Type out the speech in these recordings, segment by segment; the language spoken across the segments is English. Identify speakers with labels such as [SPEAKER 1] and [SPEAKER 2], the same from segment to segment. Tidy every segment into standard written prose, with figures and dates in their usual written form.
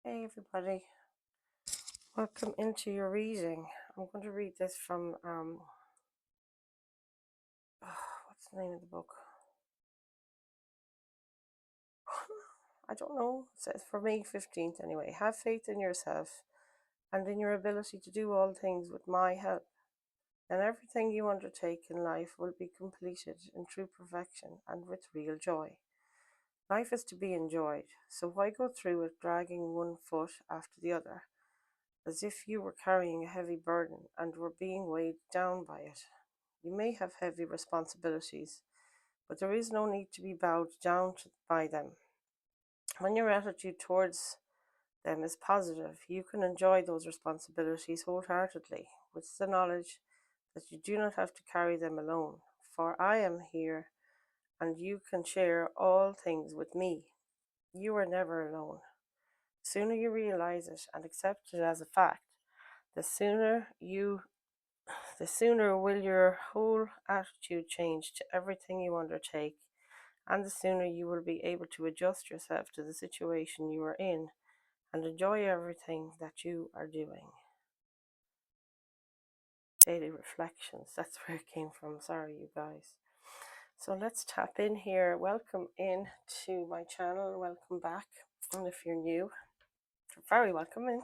[SPEAKER 1] Hey everybody, welcome into your reading. I'm going to read this from what's the name of the book? I don't know. It says for May 15th anyway. Have faith in yourself and in your ability to do all things with my help. And everything you undertake in life will be completed in true perfection and with real joy. Life is to be enjoyed, so why go through it dragging one foot after the other, as if you were carrying a heavy burden and were being weighed down by it? You may have heavy responsibilities, but there is no need to be bowed down by them. When your attitude towards them is positive, you can enjoy those responsibilities wholeheartedly, with the knowledge that you do not have to carry them alone. For I am here, and you can share all things with me. You are never alone. The sooner you realize it and accept it as a fact, the sooner will your whole attitude change to everything you undertake, and the sooner you will be able to adjust yourself to the situation you are in and enjoy everything that you are doing. Daily reflections, that's where it came from. Sorry, you guys. So let's tap in here. Welcome in to my channel. Welcome back. And if you're new, you're very welcome in.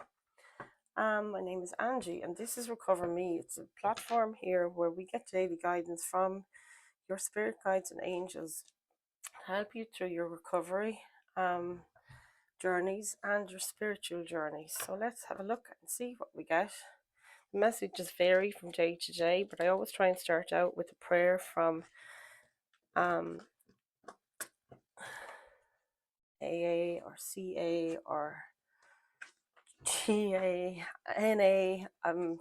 [SPEAKER 1] My name is Angie, and this is Recover Me. It's a platform here where we get daily guidance from your spirit guides and angels to help you through your recovery journeys and your spiritual journeys. So let's have a look and see what we get. The messages vary from day to day, but I always try and start out with a prayer from AA or CA or TA, NA. I'm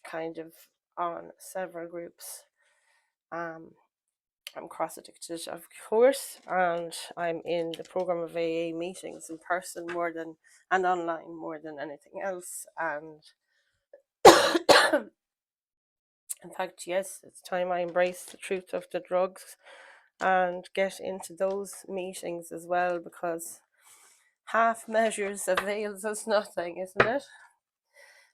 [SPEAKER 1] kind of on several groups. I'm cross addicted, of course, and I'm in the program of AA meetings in person more than and online more than anything else. And in fact, yes, it's time I embrace the truth of the drugs and get into those meetings as well, because half measures avails us nothing, isn't it?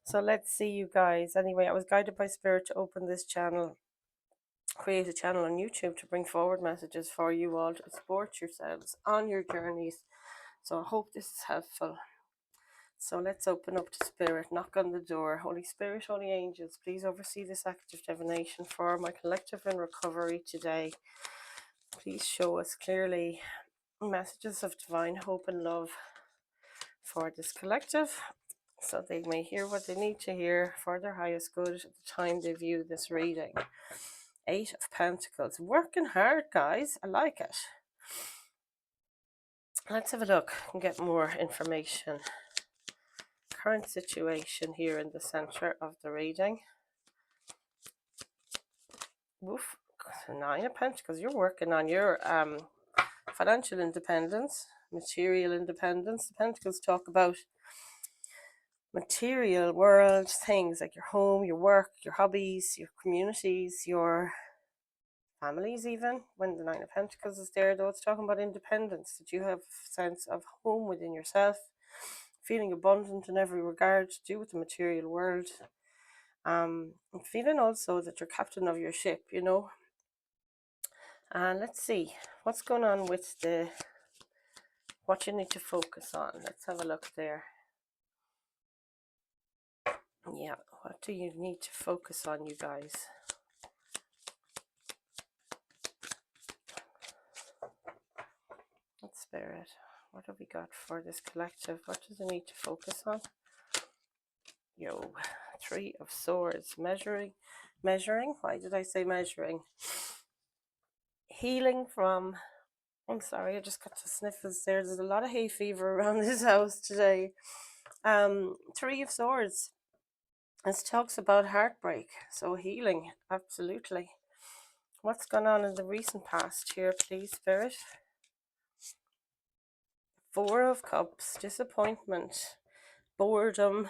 [SPEAKER 1] So let's see, you guys. Anyway, I was guided by Spirit to open this channel, create a channel on YouTube to bring forward messages for you all to support yourselves on your journeys. So I hope this is helpful. So let's open up to Spirit, knock on the door. Holy Spirit, Holy Angels, please oversee this act of divination for my collective in recovery today. Please show us clearly messages of divine hope and love for this collective, so they may hear what they need to hear for their highest good at the time they view this reading. 8 of Pentacles. Working hard, guys. I like it. Let's have a look and get more information. Current situation here in the center of the reading. Woof. 9 of Pentacles. You're working on your financial independence, material independence. The Pentacles talk about material world things like your home, your work, your hobbies, your communities, your families. Even when the 9 of Pentacles is there, though, it's talking about independence, that you have a sense of home within yourself, feeling abundant in every regard to do with the material world, and feeling also that you're captain of your ship, you know. And let's see what's going on with what you need to focus on. Let's have a look there. Yeah, what do you need to focus on, you guys? Spirit, what have we got for this collective? What does it need to focus on? 3 of Swords. Measuring. Why did I say measuring? Healing from, I'm sorry, I just got the sniffles there. There's a lot of hay fever around this house today. 3 of Swords. This talks about heartbreak, so healing, absolutely. What's gone on in the recent past here, please, Spirit? 4 of Cups. Disappointment, boredom.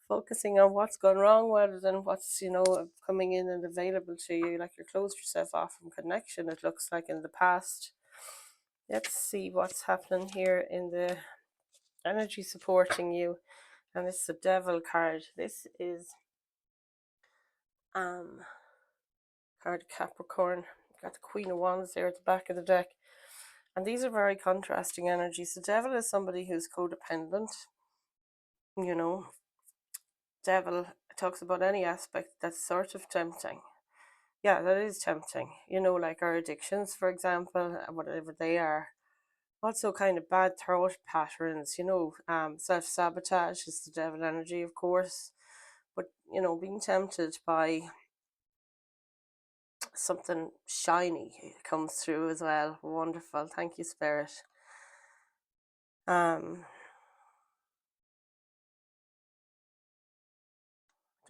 [SPEAKER 1] Focusing on what's gone wrong rather than what's, coming in and available to you. Like you closed yourself off from connection, it looks like, in the past. Let's see what's happening here in the energy supporting you. And this is the Devil card. This is card Capricorn. Got the Queen of Wands there at the back of the deck. And these are very contrasting energies. The Devil is somebody who's codependent. You know, Devil talks about any aspect that's sort of tempting. Yeah, that is tempting. You know, like our addictions, for example, whatever they are. Also kind of bad thought patterns, self-sabotage is the Devil energy, of course. But, being tempted by something shiny comes through as well. Wonderful. Thank you, Spirit. Don't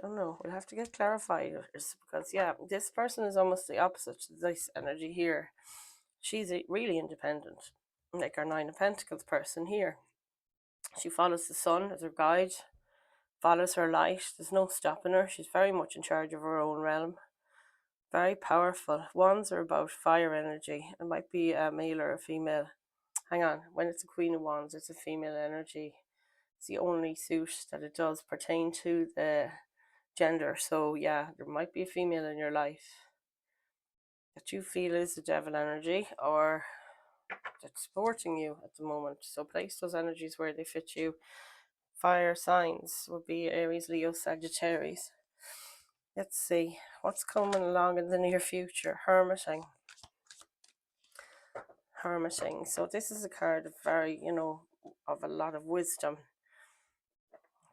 [SPEAKER 1] know. We'll have to get clarified because, yeah, this person is almost the opposite to this energy here. She's really independent, like our Nine of Pentacles person here. She follows the sun as her guide, follows her light. There's no stopping her. She's very much in charge of her own realm. Very powerful. Wands are about fire energy. It might be a male or a female. Hang on. When it's a Queen of Wands, it's a female energy. It's the only suit that it does pertain to the gender. So yeah, there might be a female in your life that you feel is the Devil energy or that's supporting you at the moment. So place those energies where they fit you. Fire signs would be Aries, Leo, Sagittarius. Let's see what's coming along in the near future. Hermiting. So this is a card of very, of a lot of wisdom.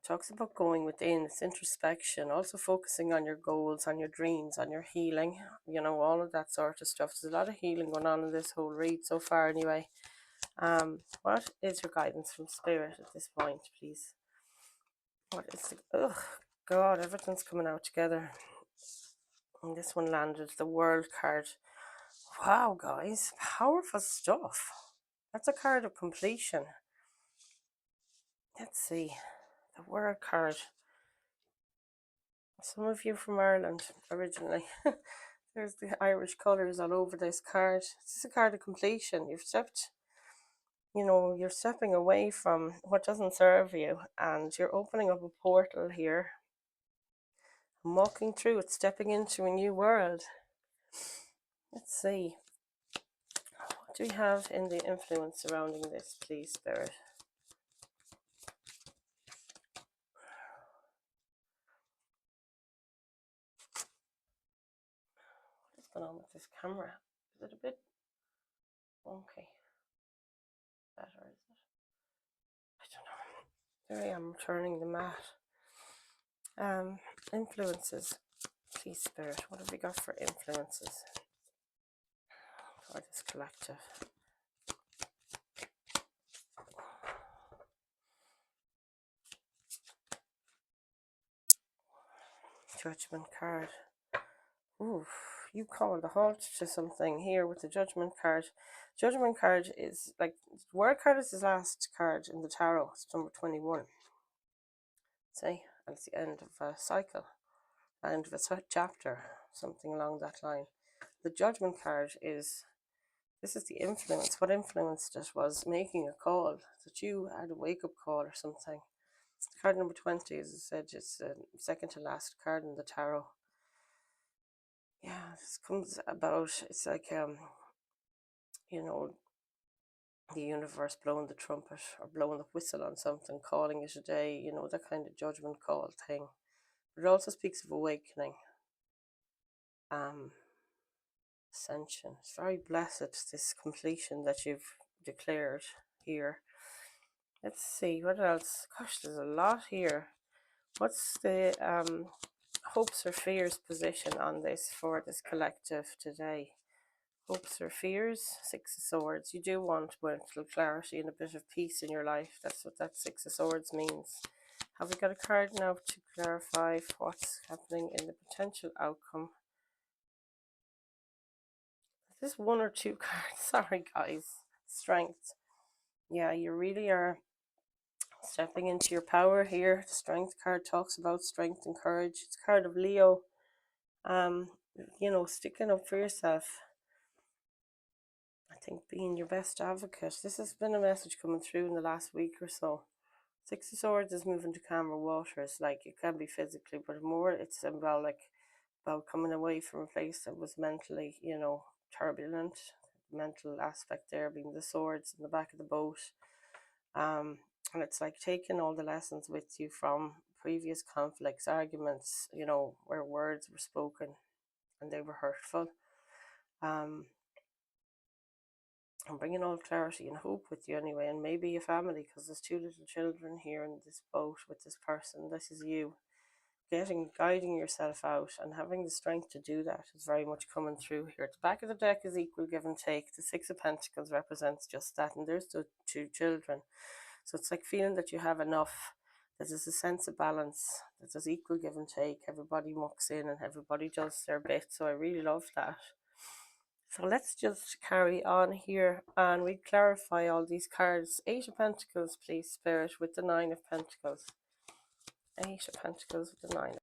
[SPEAKER 1] Talks about going within, it's introspection, also focusing on your goals, on your dreams, on your healing, all of that sort of stuff. There's a lot of healing going on in this whole read so far anyway. What is your guidance from Spirit at this point, please? What is the, oh God, everything's coming out together. And this one landed, the World card. Wow, guys, powerful stuff. That's a card of completion. Let's see, the World card. Some of you from Ireland originally. There's the Irish colours all over this card. This is a card of completion. You're stepping away from what doesn't serve you and you're opening up a portal here. I'm walking through it, stepping into a new world. Let's see. What do we have in the influence surrounding this, please, Spirit? What's going on with this camera? Is it a bit wonky? Better, is it? I don't know. There I am turning the mat. Influences. Please, Spirit, what have we got for influences for this collective? Judgment card. Ooh, you called a halt to something here with the Judgment card. Judgment card is like, Word card is the last card in the tarot. It's number 21. See, and it's the end of a cycle, end of a chapter, something along that line. The Judgment card is, this is the influence. What influenced it was making a call, that you had a wake-up call or something. Card number 20, as I said, is the second to last card in the tarot. Yeah, this comes about, it's like, the universe blowing the trumpet or blowing the whistle on something, calling it a day, that kind of judgment call thing. But it also speaks of awakening. Ascension. It's very blessed, this completion that you've declared here. Let's see, what else? Gosh, there's a lot here. What's the hopes or fears position on this for this collective today? Hopes or fears? Six of Swords. You do want mental clarity and a bit of peace in your life. That's what that Six of Swords means. Have we got a card now to clarify what's happening in the potential outcome? Is this one or two cards? Sorry, guys. Strength. Yeah, you really are stepping into your power here. The Strength card talks about strength and courage. It's a card of Leo. Sticking up for yourself. I think being your best advocate. This has been a message coming through in the last week or so. Six of Swords is moving to calmer waters, like it can be physically, but more it's symbolic about coming away from a place that was mentally, turbulent. Mental aspect there being the swords in the back of the boat. Um, and it's like taking all the lessons with you from previous conflicts, arguments, where words were spoken and they were hurtful. Um, and bringing all clarity and hope with you anyway, and maybe a family, because there's two little children here in this boat with this person. This is you guiding yourself out, and having the strength to do that is very much coming through here. At the back of the deck is equal give and take. The Six of Pentacles represents just that, and there's the two children. So it's like feeling that you have enough, that there's a sense of balance, that there's equal give and take. Everybody mucks in and everybody does their bit. So I really love that. So let's just carry on here and we clarify all these cards. Eight of Pentacles, please, Spirit, with the Nine of Pentacles. Eight of Pentacles with the Nine.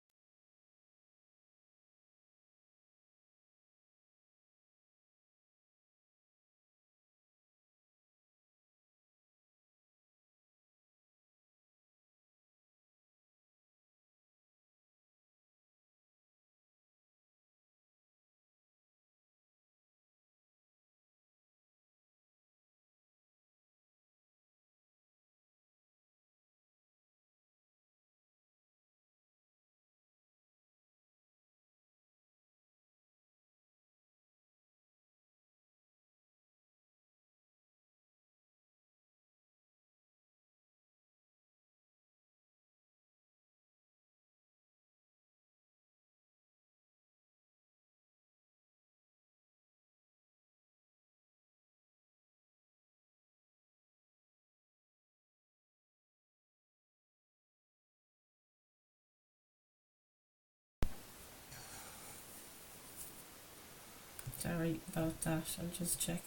[SPEAKER 1] Sorry about that, I'll just check.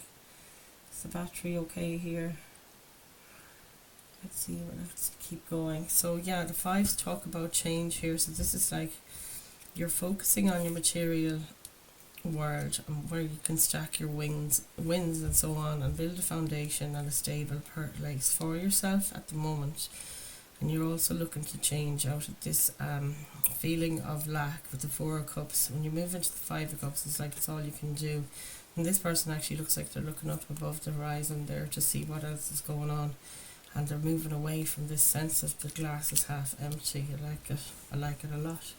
[SPEAKER 1] Is the battery okay here? Let's see, we'll have to keep going. So yeah, the fives talk about change here. So this is like you're focusing on your material world and where you can stack your wins and so on, and build a foundation and a stable place for yourself at the moment. And you're also looking to change out of this feeling of lack with the Four of Cups. When you move into the Five of Cups, it's like it's all you can do. And this person actually looks like they're looking up above the horizon there to see what else is going on. And they're moving away from this sense of the glass is half empty. I like it. I like it a lot.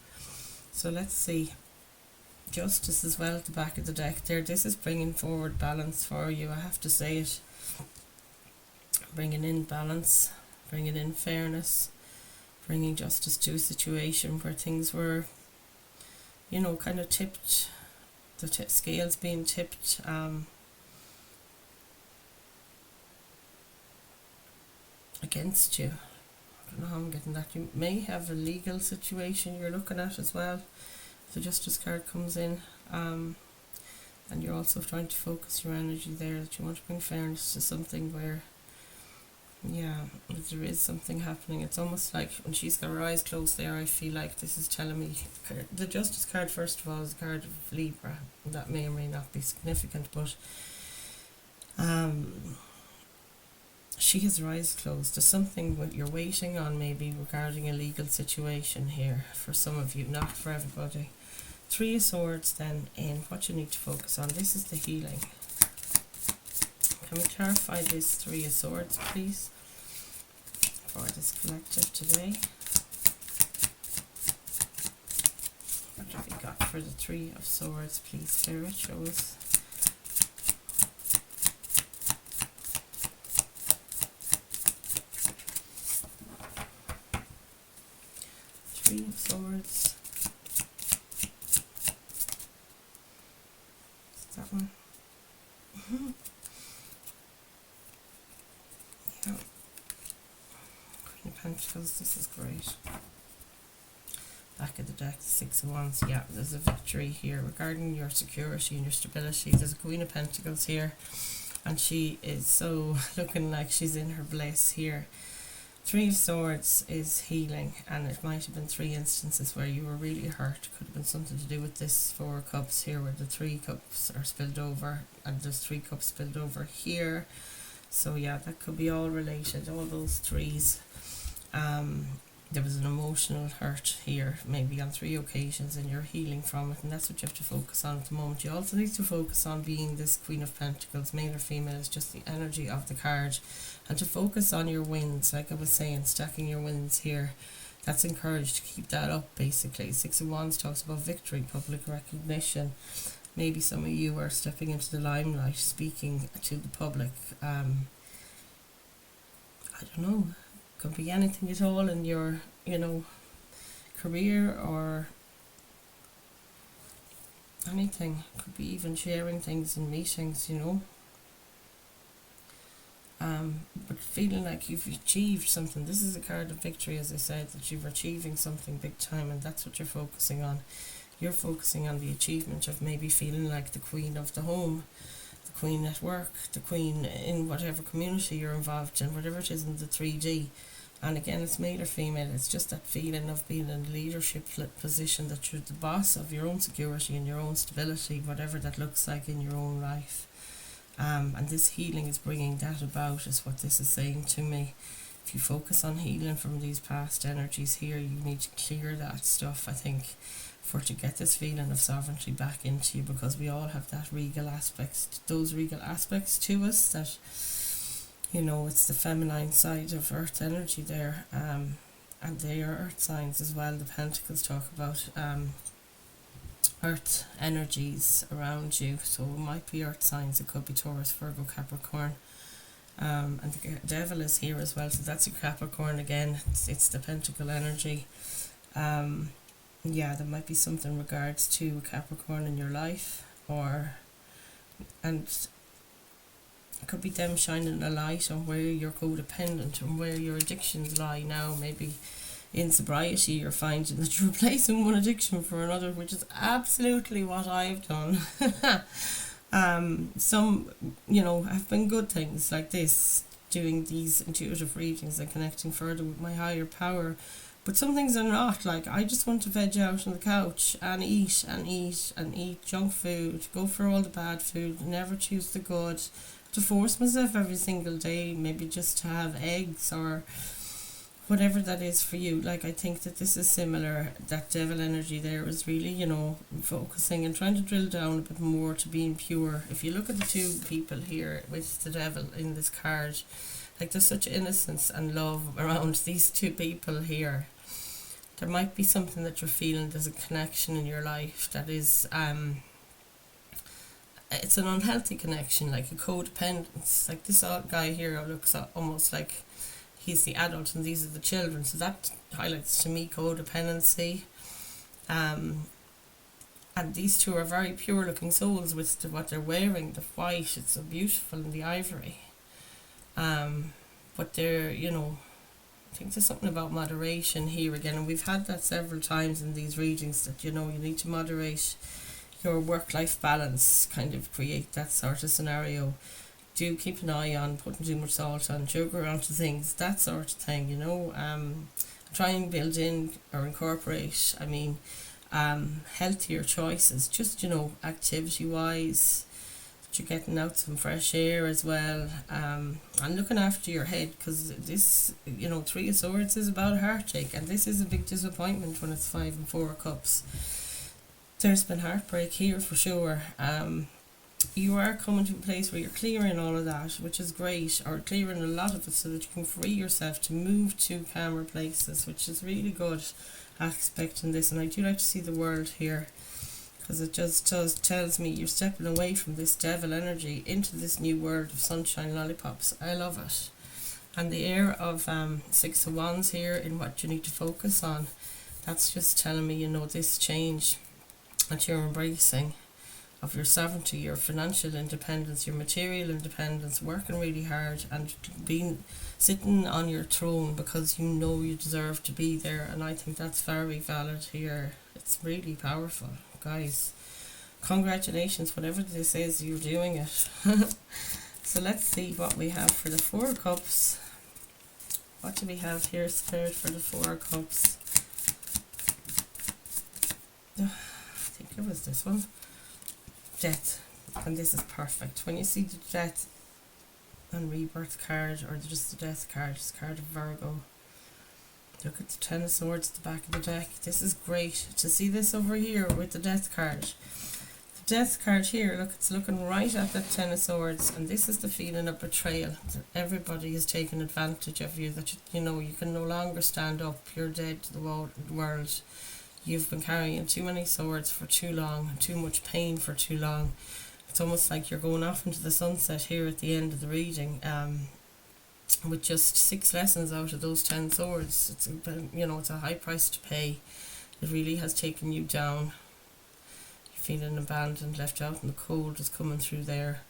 [SPEAKER 1] So let's see. Justice as well at the back of the deck there. This is bringing forward balance for you, I have to say it. Bringing in balance, bringing in fairness, bringing justice to a situation where things were, kind of tipped, the scales being tipped. Against you. I don't know how I'm getting that. You may have a legal situation you're looking at as well. The Justice card comes in, and you're also trying to focus your energy there, that you want to bring fairness to something where, there is something happening. It's almost like when she's got her eyes closed there, I feel like this is telling me, the Justice card first of all is a card of Libra. That may or may not be significant, but she has her eyes closed. There's something what you're waiting on, maybe regarding a legal situation here for some of you, not for everybody. Three of Swords then in what you need to focus on. This is the healing. Can we clarify this Three of Swords, please, for this collective today? What have we got for the Three of Swords, please, Spirit? Show us. Three of Swords. Is that one? Yeah. Queen of Pentacles, this is great. Back of the deck, Six of Wands. Yeah, there's a victory here regarding your security and your stability. There's a Queen of Pentacles here, and she is so looking like she's in her bliss here. Three of Swords is healing, and it might have been three instances where you were really hurt. Could have been something to do with this Four of Cups here, where the three cups are spilled over, and there's three cups spilled over here. So yeah, that could be all related, all those threes.
[SPEAKER 2] There was an emotional hurt here, maybe on 3 occasions, and you're healing from it, and that's what you have to focus on at the moment. You also need to focus on being this Queen of Pentacles, male or female, is just the energy of the card, and to focus on your wins, like I was saying, stacking your wins here. That's encouraged to keep that up, basically. Six of Wands talks about victory, public recognition. Maybe some of you are stepping into the limelight, speaking to the public. I don't know, could be anything at all in your, career or anything. Could be even sharing things in meetings, but feeling like you've achieved something. This is a card of victory, as I said, that you're achieving something big time, and that's what you're focusing on. You're focusing on the achievement of maybe feeling like the queen of the home, the queen at work, the queen in whatever community you're involved in, whatever it is in the 3D. And again, it's male or female, it's just that feeling of being in a leadership position, that you're the boss of your own security and your own stability, whatever that looks like in your own life. And this healing is bringing that about, is what this is saying to me. If you focus on healing from these past energies here, you need to clear that stuff, I think, to get this feeling of sovereignty back into you, because we all have that regal aspects, those regal aspects to us, that, it's the feminine side of earth energy there, and they are earth signs as well. The Pentacles talk about earth energies around you, so it might be earth signs, it could be Taurus, Virgo, Capricorn, and the devil is here as well, so that's a Capricorn again. It's the pentacle energy. There might be something in regards to Capricorn in your life, and it could be them shining a light on where you're codependent and where your addictions lie now. Maybe in sobriety you're finding that you're replacing one addiction for another, which is absolutely what I've done. Some, have been good things like this, doing these intuitive readings and connecting further with my higher power. But some things are not. Like, I just want to veg out on the couch and eat and eat and eat junk food, go for all the bad food, never choose the good, to force myself every single day, maybe just to have eggs or whatever that is for you. Like, I think that this is similar. That devil energy there is really, focusing and trying to drill down a bit more to being pure. If you look at the two people here with the devil in this card, like, there's such innocence and love around these two people here. There might be something that you're feeling, there's a connection in your life that is, it's an unhealthy connection, like a codependence. Like, this guy here looks almost like he's the adult and these are the children, so that highlights to me codependency. And these two are very pure looking souls with what they're wearing, the white, it's so beautiful, and the ivory. But they're, I think there's something about moderation here again, and we've had that several times in these readings, that you need to moderate your work-life balance, kind of create that sort of scenario. Do keep an eye on putting too much salt and sugar onto things, that sort of thing, try and build in or incorporate, healthier choices, just, activity wise, that you're getting out some fresh air as well, and looking after your head, because this, Three of Swords is about heartache, and this is a big disappointment when it's 5 and 4 cups. There's been heartbreak here for sure. You are coming to a place where you're clearing all of that, which is great, or clearing a lot of it, so that you can free yourself to move to calmer places, which is really good aspect in this. And I do like to see the world here, because it just tells me you're stepping away from this devil energy into this new world of sunshine lollipops. I love it. And the air of 6 of Wands here in what you need to focus on, that's just telling me, this change that you're embracing of your sovereignty, your financial independence, your material independence, working really hard and sitting on your throne because you deserve to be there. And I think that's very valid here. It's really powerful, guys. Congratulations, whatever this is, you're doing it. So let's see what we have for the 4 of Cups. What do we have here, Spirit, for the 4 of Cups? I think it was this one. Death. And this is perfect. When you see the Death and Rebirth card, or just the Death card, it's card of Virgo. Look at the Ten of Swords at the back of the deck. This is great to see this over here with the Death card. The Death card here, look, it's looking right at that Ten of Swords, and this is the feeling of betrayal. That everybody is taking advantage of you, that you know you can no longer stand up, you're dead to the world. You've been carrying too many swords for too long, too much pain for too long. It's almost like you're going off into the sunset here at the end of the reading, with just 6 lessons out of those 10 swords. It's it's a high price to pay. It really has taken you down. You're feeling abandoned, left out in the cold is coming through there.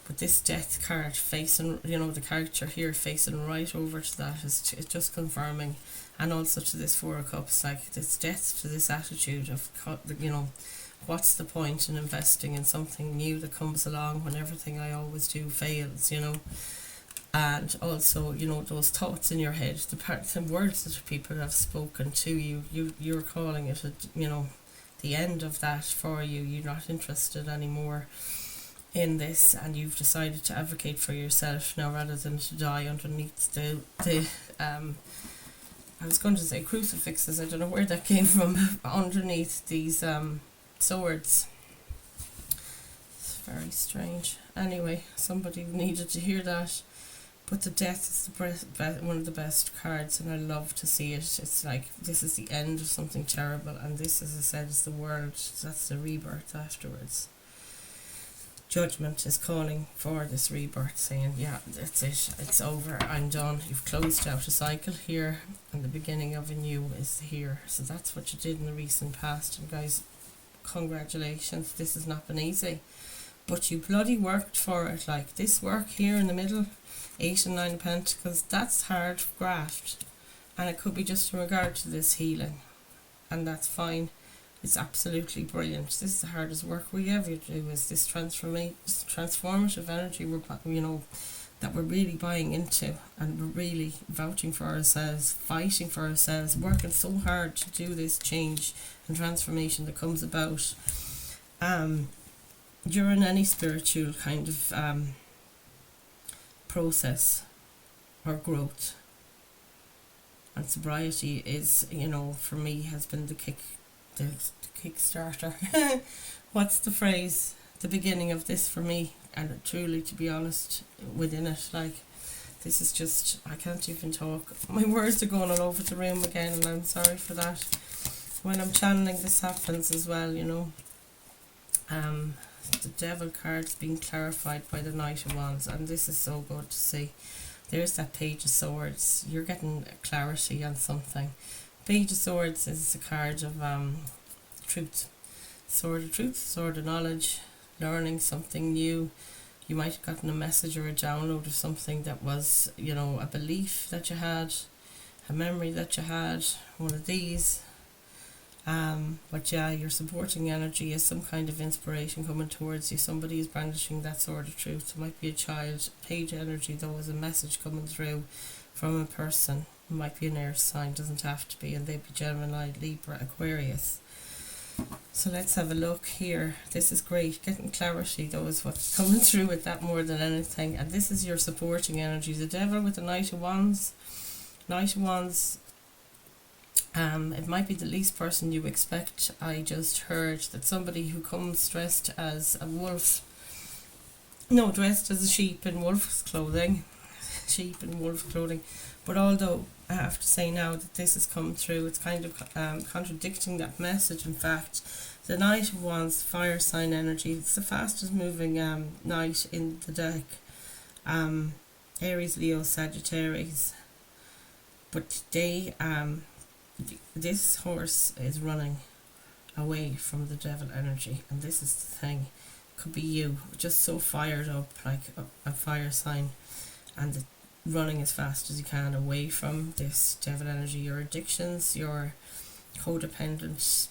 [SPEAKER 2] But this Death card facing, the character here facing right over to that is just confirming. And also to this Four of Cups, like this death to this attitude of, what's the point in investing in something new that comes along when everything I always do fails, And also, those thoughts in your head, the words that people have spoken to you, you're calling it, the end of that for you. You're not interested anymore in this, and you've decided to advocate for yourself now rather than to die underneath the I was going to say crucifixes, I don't know where that came from, underneath these swords. It's very strange. Anyway, somebody needed to hear that. But the Death is one of the best cards, and I love to see it. It's like this is the end of something terrible, and this, as I said, is the world. That's the rebirth afterwards. Judgment is calling for this rebirth, saying, yeah, that's it, it's over, I'm done. You've closed out a cycle here, and the beginning of a new is here. So that's what you did in the recent past, and guys, congratulations. This has not been easy, but you bloody worked for it. Like this work here in the middle, 8 and 9 of Pentacles, that's hard graft, and it could be just in regard to this healing, and that's fine. It's absolutely brilliant. This is the hardest work we ever do, is this transformative energy that we're really buying into, and we're really vouching for ourselves, fighting for ourselves, working so hard to do this change and transformation that comes about during any spiritual kind of process or growth. And sobriety is, for me, has been the kickstarter. What's the phrase? The beginning of this for me, and truly, to be honest, within it, like, this is just, I can't even talk. My words are going all over the room again, and I'm sorry for that. When I'm channeling, this happens as well, the Devil card's being clarified by the Knight of Wands, and this is so good to see. There's that Page of Swords. You're getting clarity on something. Page of Swords is a card of truth. Sword of truth, sword of knowledge, learning something new. You might have gotten a message or a download of something that was, a belief that you had, a memory that you had, one of these. But yeah, your supporting energy is some kind of inspiration coming towards you. Somebody is brandishing that sword of truth. It might be a child. Page energy, though, is a message coming through from a person. It might be an air sign, doesn't have to be, and they'd be Gemini, Libra, Aquarius. So let's have a look here. This is great. Getting clarity, though, is what's coming through with that more than anything. And this is your supporting energy. The Devil with the Knight of Wands. Knight of Wands, it might be the least person you expect. I just heard that somebody who comes dressed as a wolf, dressed as a sheep in wolf's clothing, but although I have to say now that this has come through, it's kind of contradicting that message. In fact, the Knight of Wands, fire sign energy, it's the fastest moving knight in the deck. Aries, Leo, Sagittarius. But today, this horse is running away from the devil energy, and this is the thing. Could be you, just so fired up, like a fire sign, and running as fast as you can away from this devil energy. Your addictions, your codependence,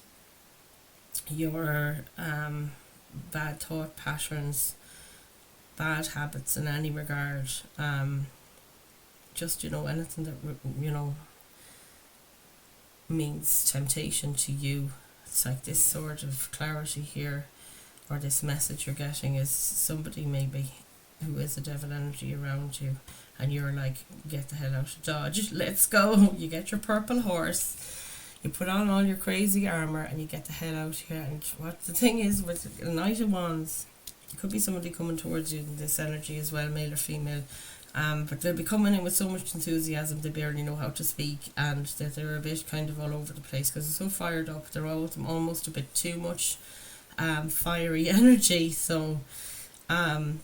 [SPEAKER 2] your bad thought patterns, bad habits in any regard, just anything that means temptation to you. It's like this sort of clarity here, or this message you're getting, is somebody maybe who is a devil energy around you, and you're like, get the hell out of Dodge, let's go. You get your purple horse, you put on all your crazy armour, and you get the hell out here. And what the thing is with the Knight of Wands, it could be somebody coming towards you in this energy as well, male or female. But they'll be coming in with so much enthusiasm they barely know how to speak, and that they're a bit kind of all over the place because they're so fired up. They're almost a bit too much fiery energy. So, and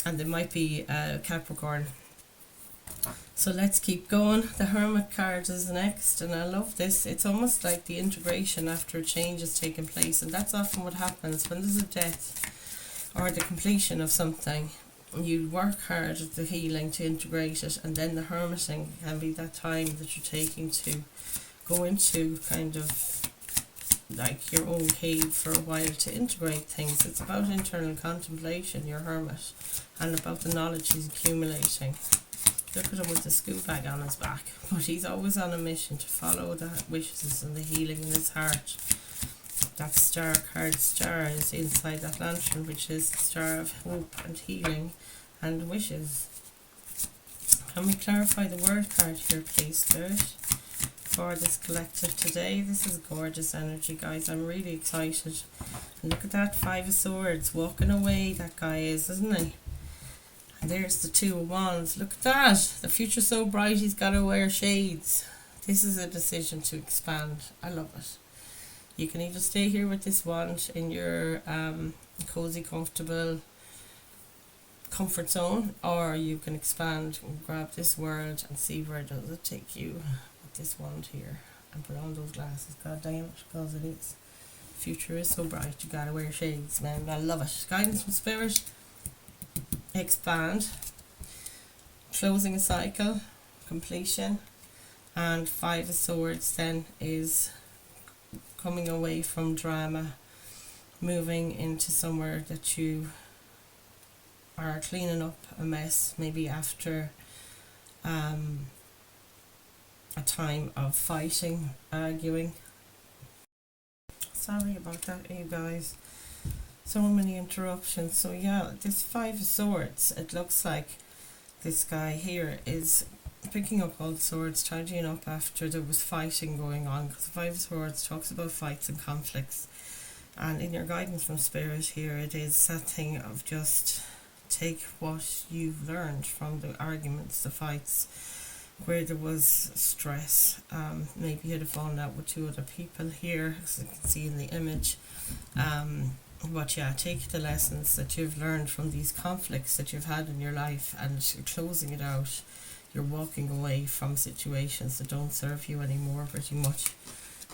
[SPEAKER 2] they might be Capricorn. So let's keep going. The Hermit card is next, and I love this. It's almost like the integration after a change has taken place, and that's often what happens when there's a death or the completion of something. You work hard at the healing to integrate it, and then the hermiting can be that time that you're taking to go into kind of like your own cave for a while to integrate things. It's about internal contemplation, your hermit, and about the knowledge he's accumulating. Look at him with the scoop bag on his back, but he's always on a mission to follow the wishes and the healing in his heart. That star card, star, is inside that lantern, which is the star of hope and healing and wishes. Can we clarify the word card here, please, Spirit, for this collective today? This is gorgeous energy, guys. I'm really excited. And look at that, 5 of Swords, walking away, that guy is, isn't he? And there's the 2 of Wands. Look at that. The future's so bright, he's got to wear shades. This is a decision to expand. I love it. You can either stay here with this wand in your cozy, comfortable comfort zone, or you can expand and grab this world and see where does it take you with this wand here. And put on those glasses, god damn it, because it is. Future is so bright, you gotta wear shades, man. I love it. Guidance from Spirit. Expand. Closing a cycle. Completion. And 5 of Swords then is coming away from drama, moving into somewhere that you are cleaning up a mess, maybe after a time of fighting, arguing. Sorry about that, you guys. So many interruptions. So yeah, this 5 of Swords, it looks like this guy here is picking up all the swords, tidying up after there was fighting going on, because the 5 of Swords talks about fights and conflicts. And in your guidance from Spirit here, it is that thing of just take what you've learned from the arguments, the fights, where there was stress. Maybe you had a falling out with 2 other people here, as you can see in the image. But yeah, take the lessons that you've learned from these conflicts that you've had in your life and closing it out. You're walking away from situations that don't serve you anymore, pretty much.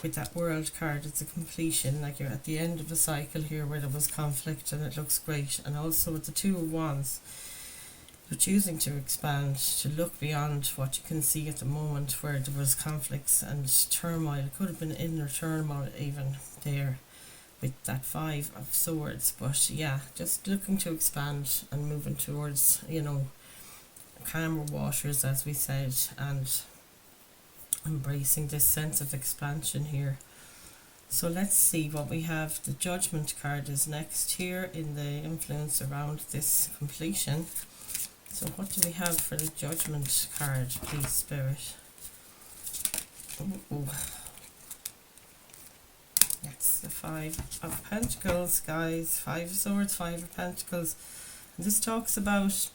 [SPEAKER 2] With that World card, it's a completion, like you're at the end of a cycle here where there was conflict, and it looks great. And also with the 2 of Wands, you're choosing to expand, to look beyond what you can see at the moment where there was conflicts and turmoil. It could have been inner turmoil even there with that 5 of Swords. But yeah, just looking to expand and moving towards, calmer waters, as we said, and embracing this sense of expansion here. So let's see what we have. The Judgment card is next here in the influence around this completion. So what do we have for the Judgment card, please, Spirit? Ooh. That's the 5 of Pentacles, guys. 5 of Swords, 5 of Pentacles. And this talks about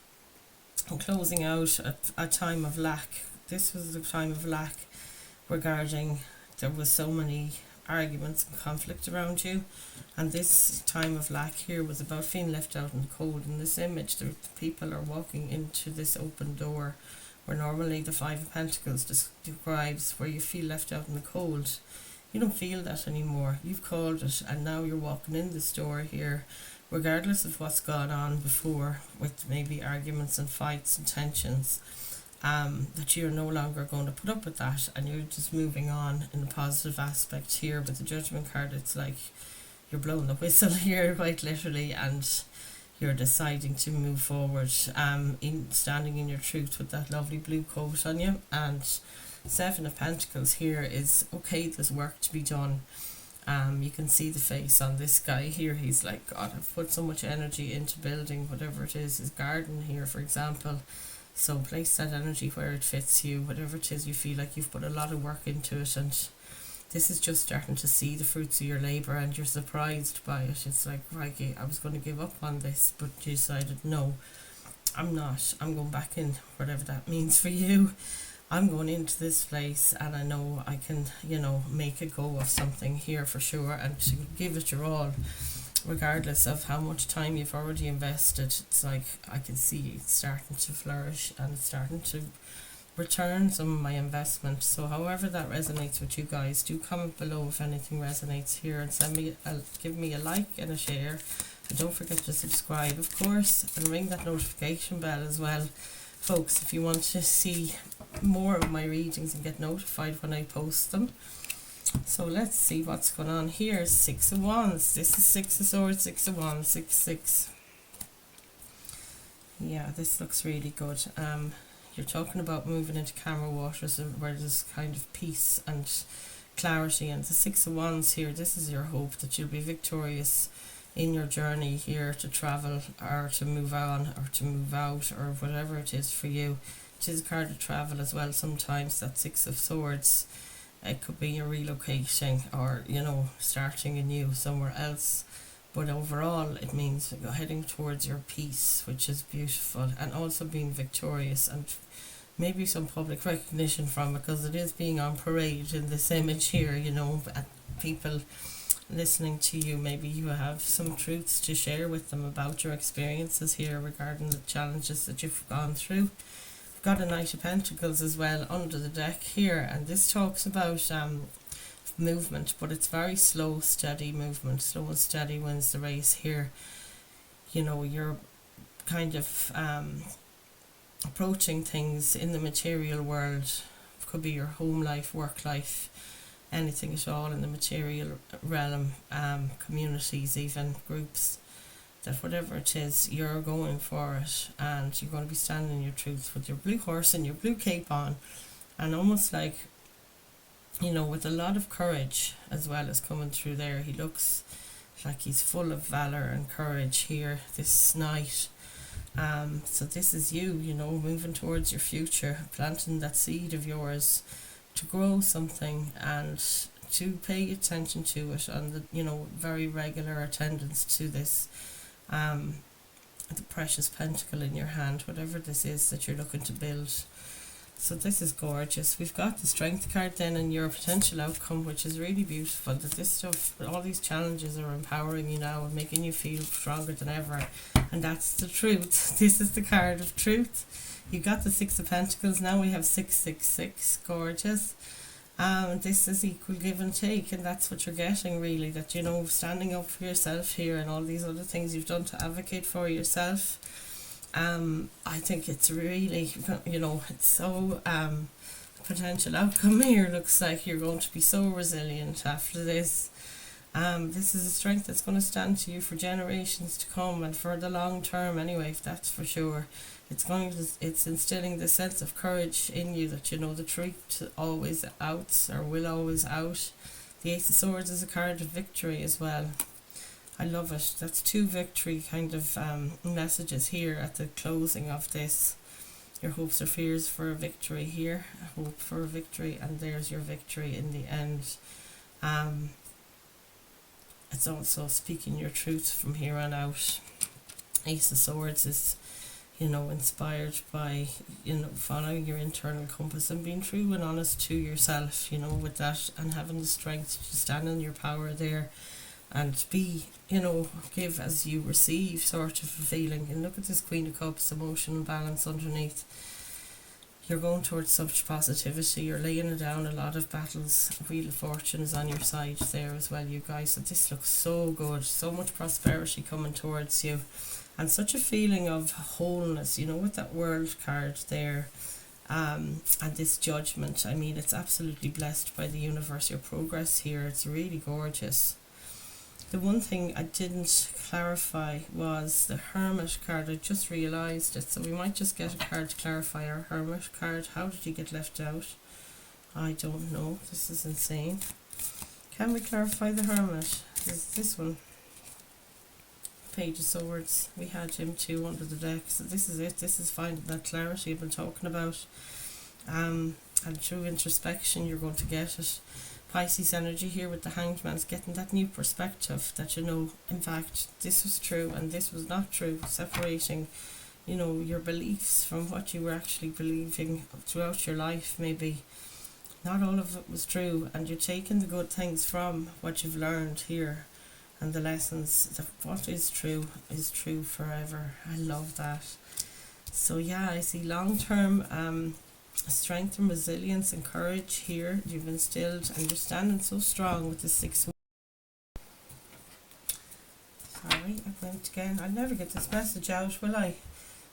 [SPEAKER 2] closing out a time of lack. This was the time of lack regarding there was so many arguments and conflict around you, and this time of lack here was about feeling left out in the cold. In this image, the people are walking into this open door where normally the 5 of Pentacles describes where you feel left out in the cold. You don't feel that anymore. You've called it, and now you're walking in this door here, regardless of what's gone on before with maybe arguments and fights and tensions, that you're no longer going to put up with that, and you're just moving on in a positive aspect here. With the Judgment card, it's like you're blowing the whistle here, quite literally, and you're deciding to move forward, in standing in your truth with that lovely blue coat on you. And 7 of Pentacles here is, okay, there's work to be done. You can see the face on this guy here. He's like, God, I've put so much energy into building whatever it is, his garden here, for example. So place that energy where it fits you, whatever it is you feel like you've put a lot of work into it, and this is just starting to see the fruits of your labour, and you're surprised by it. It's like, right, I was going to give up on this, but you decided, no, I'm not. I'm going back in, whatever that means for you. I'm going into this place, and I know I can, make a go of something here for sure, and to give it your all, regardless of how much time you've already invested. It's like I can see it starting to flourish, and it's starting to return some of my investment. So however that resonates with you guys, do comment below if anything resonates here, and give me a like and a share, and don't forget to subscribe, of course, and ring that notification bell as well, folks, if you want to see more of my readings and get notified when I post them. So let's see what's going on here. Six of Wands. This is Six of Swords, Six of Wands, 6. Yeah, this looks really good. You're talking about moving into calmer waters where there's kind of peace and clarity. And the Six of Wands here, this is your hope that you'll be victorious in your journey here to travel, or to move on, or to move out, or whatever it is for you. It is a card of travel as well sometimes, that Six of Swords. It could be you're relocating, or, starting anew somewhere else. But overall, it means you're heading towards your peace, which is beautiful, and also being victorious, and maybe some public recognition from it, because it is being on parade in this image here, at people listening to you. Maybe you have some truths to share with them about your experiences here regarding the challenges that you've gone through. We've got a Knight of Pentacles as well under the deck here, and this talks about movement, but it's very slow, steady movement. Slow and steady wins the race here. You're kind of approaching things in the material world. It could be your home life, work life, anything at all in the material realm, communities, even groups, that whatever it is, you're going for it, and you're going to be standing your truth with your blue horse and your blue cape on, and almost like, with a lot of courage as well as coming through there. He looks like he's full of valor and courage here, this knight. So this is you, moving towards your future, planting that seed of yours to grow something, and to pay attention to it, and the very regular attendance to this, the precious pentacle in your hand, whatever this is that you're looking to build. So this is gorgeous. We've got the Strength card then, and your potential outcome, which is really beautiful, that this stuff, all these challenges are empowering you now and making you feel stronger than ever, and that's the truth. This is the card of truth. You got the Six of Pentacles, now we have 666, gorgeous. This is equal give and take, and that's what you're getting really, that standing up for yourself here, and all these other things you've done to advocate for yourself. I think it's really, it's so, potential outcome here looks like you're going to be so resilient after this. This is a strength that's going to stand to you for generations to come, and for the long term anyway, that's for sure. It's instilling the sense of courage in you, that the truth always outs, or will always out. The Ace of Swords is a card of victory as well. I love it. That's two victory kind of messages here at the closing of this. Your hopes or fears for a victory here. Hope for a victory, and there's your victory in the end. It's also speaking your truth from here on out. Ace of Swords is, inspired by, following your internal compass and being true and honest to yourself, with that, and having the strength to stand in your power there, and be, give as you receive sort of a feeling. And look at this Queen of Cups, emotional balance underneath. You're going towards such positivity. You're laying it down a lot of battles. Wheel of Fortune is on your side there as well, you guys. So this looks so good. So much prosperity coming towards you. And such a feeling of wholeness, with that World card there. And this Judgment. I mean, it's absolutely blessed by the universe. Your progress here, it's really gorgeous. The one thing I didn't clarify was the Hermit card. I just realised it, so we might just get a card to clarify our Hermit card. How did you get left out? I don't know. This is insane. Can we clarify the Hermit? This one. Page of Swords. We had him too under the deck. So this is it. This is finding that clarity I've been talking about. And through introspection, you're going to get it. Pisces energy here with the Hanged Man's getting that new perspective that, in fact, this was true and this was not true. Separating, your beliefs from what you were actually believing throughout your life. Maybe not all of it was true, and you're taking the good things from what you've learned here and the lessons that what is true forever. I love that. So yeah, I see long-term strength and resilience and courage here you've instilled, and you're standing so strong with the 6. Sorry, I went again. I'll never get this message out, will I?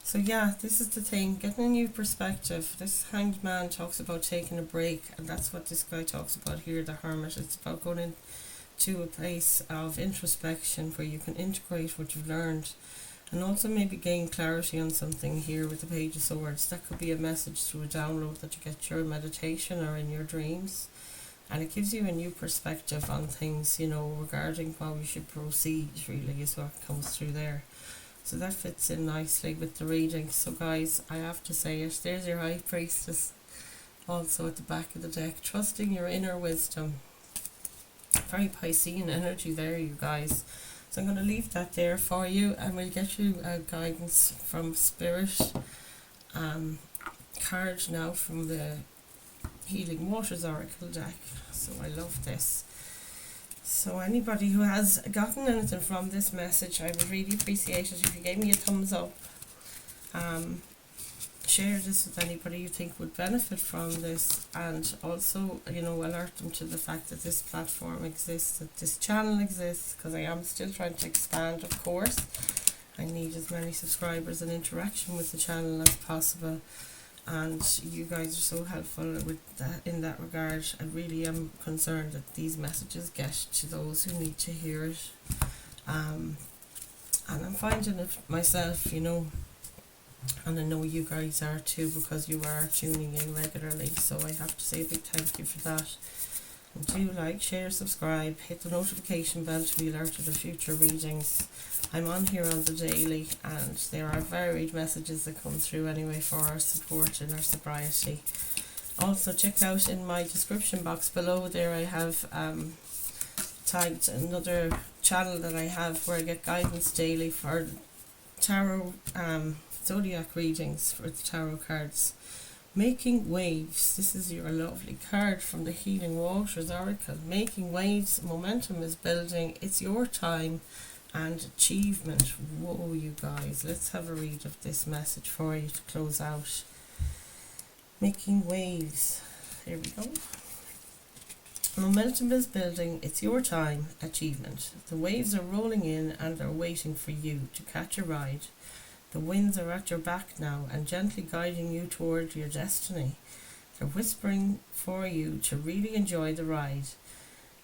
[SPEAKER 2] So yeah, this is the thing, getting a new perspective. This Hanged Man talks about taking a break, and that's what this guy talks about here, the Hermit. It's about going into a place of introspection where you can integrate what you've learned, and also maybe gain clarity on something here with the Page of Swords. That could be a message through a download that you get your meditation or in your dreams, and it gives you a new perspective on things, regarding how you should proceed, really, is what comes through there. So that fits in nicely with the reading. So guys, I have to say it, there's your High Priestess also at the back of the deck, trusting your inner wisdom. Very Piscean energy there, you guys. So I'm going to leave that there for you, and we'll get you guidance from Spirit card now from the Healing Waters Oracle deck. So I love this. So anybody who has gotten anything from this message, I would really appreciate it if you gave me a thumbs up. Share this with anybody you think would benefit from this, and also, alert them to the fact that this platform exists, that this channel exists, because I am still trying to expand, of course. I need as many subscribers and interaction with the channel as possible, and you guys are so helpful with that, in that regard. I really am concerned that these messages get to those who need to hear it, and I'm finding it myself, and I know you guys are too, because you are tuning in regularly, so I have to say a big thank you for that. And do like, share, subscribe, hit the notification bell to be alerted of future readings. I'm on here on the daily, and there are varied messages that come through anyway for our support and our sobriety. Also check out in my description box below there, I have tagged another channel that I have where I get guidance daily for tarot zodiac readings for the tarot cards. Making waves. This is your lovely card from the Healing Waters Oracle. Making waves. Momentum is building. It's your time and achievement. Whoa, you guys. Let's have a read of this message for you to close out. Making waves. There we go. Momentum is building. It's your time. Achievement. The waves are rolling in and are waiting for you to catch a ride. The winds are at your back now and gently guiding you toward your destiny. They're whispering for you to really enjoy the ride.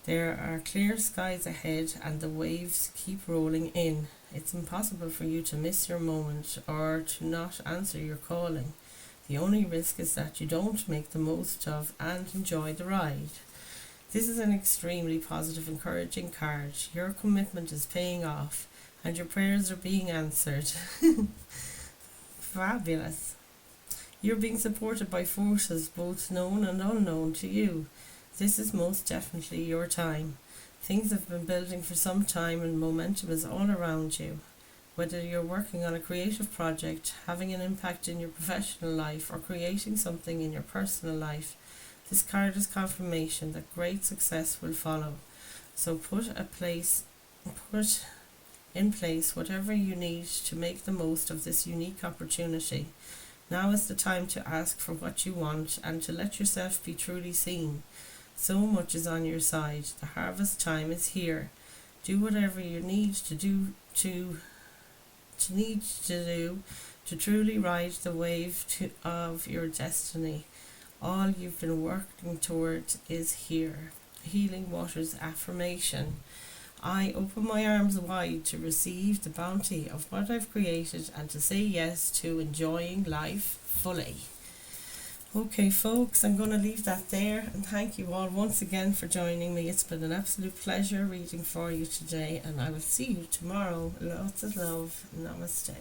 [SPEAKER 2] There are clear skies ahead and the waves keep rolling in. It's impossible for you to miss your moment or to not answer your calling. The only risk is that you don't make the most of and enjoy the ride. This is an extremely positive, encouraging card. Your commitment is paying off, and your prayers are being answered. Fabulous. You're being supported by forces both known and unknown to you. This is most definitely your time. Things have been building for some time and momentum is all around you. Whether you're working on a creative project, having an impact in your professional life, or creating something in your personal life, this card is confirmation that great success will follow. So put in place whatever you need to make the most of this unique opportunity. Now is the time to ask for what you want and to let yourself be truly seen. So much is on your side. The harvest time is here. Do whatever you need to do to truly ride the wave of your destiny. All you've been working towards is here. Healing Waters affirmation. I open my arms wide to receive the bounty of what I've created and to say yes to enjoying life fully. Okay, folks, I'm going to leave that there and thank you all once again for joining me. It's been an absolute pleasure reading for you today, and I will see you tomorrow. Lots of love. Namaste.